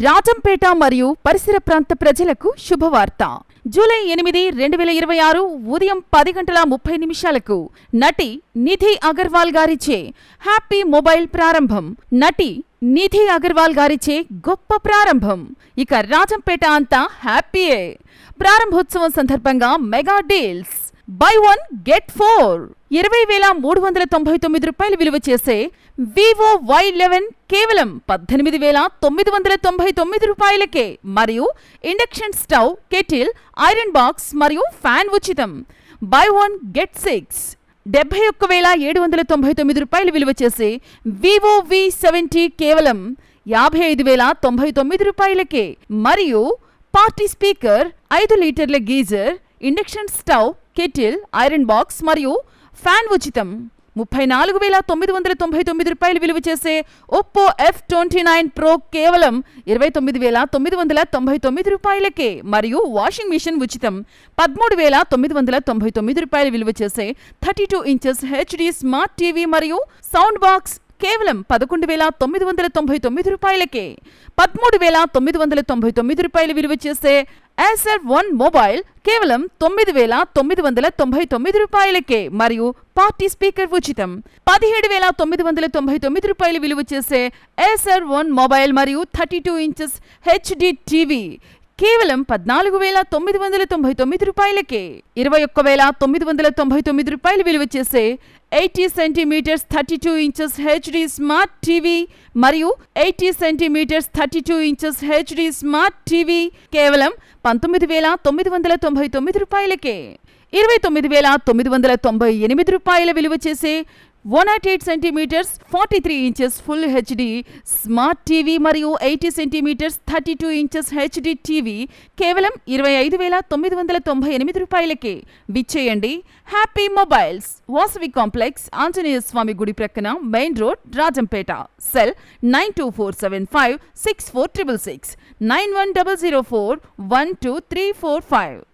రాజంపేట మరియు పరిసర ప్రాంత ప్రజలకు శుభవార్త. జూలై 8, 2026 ఉదయం 10:30 నటి నిధి అగర్వాల్ గారిచే హ్యాపీ మొబైల్ ప్రారంభం. నటి నిధి అగర్వాల్ గారిచే గొప్ప ప్రారంభం. ఇక రాజంపేట అంతా హ్యాపీయే. ప్రారంభోత్సవం సందర్భంగా మెగా డీల్స్ బై 1 గెట్ 4 20,399 విలువ చేసే వివో Y11 కేవలం 18,999 రూపాయలకే మరియు induction stove, kettle, iron box మరియు ఫ్యాన్ ఉచితం. బై 1 గెట్ 6 71,799 రూపాయలు విలువ చేసే వివో V70 కేవలం 55,099 రూపాయలకే మరియు పార్టీ స్పీకర్, 5 లీటర్ల geyser, induction stove, kettle, iron box మరియు ఫ్యాన్ ఉచితం. 34,999 రూపాయలు విలువ చేసే ఒప్పో F29 Pro కేవలం 29,999 రూపాయలకే మరియు వాషింగ్ మిషన్ ఉచితం. 13,999 రూపాయలు విలువ చేసే 32 ఇంచెస్ HD స్మార్ట్ టీవీ మరియు సౌండ్ బాక్స్ కేవలం 11,999 రూపాయలకే. 13,999 రూపాయలు విలువ చేసే Acer One మొబైల్ కేవలం 9,999 రూపాయలకే మరియు పార్టీ స్పీకర్ ఉచితం. 17,999 రూపాయలు విలువ చేసే Acer One మొబైల్ మరియు 32 ఇంచెస్ HD టీవీ కేవలం 14,999 రూపాయలకే. 21,999 రూపాయలు విలువ చేసే 80 centimetres 32 inches HD smart TV మరియు 80 centimetres 32 inches HD smart TV కేవలం 19,999 రూపాయలకే. 29,998 రూపాయల విలువ చేసే 108 centimetres 43 inches full HD smart TV మరియు 80 సెంటీమీటర్స్ 32 ఇంచెస్ HD టీవీ కేవలం 25,998 రూపాయలకే. విచ్చేయండి happy mobiles, Vasavi complex, Anjaneya Swamy గుడి ప్రక్కన, మెయిన్ రోడ్, రాజంపేట. సెల్ 92475 64666 9100412345.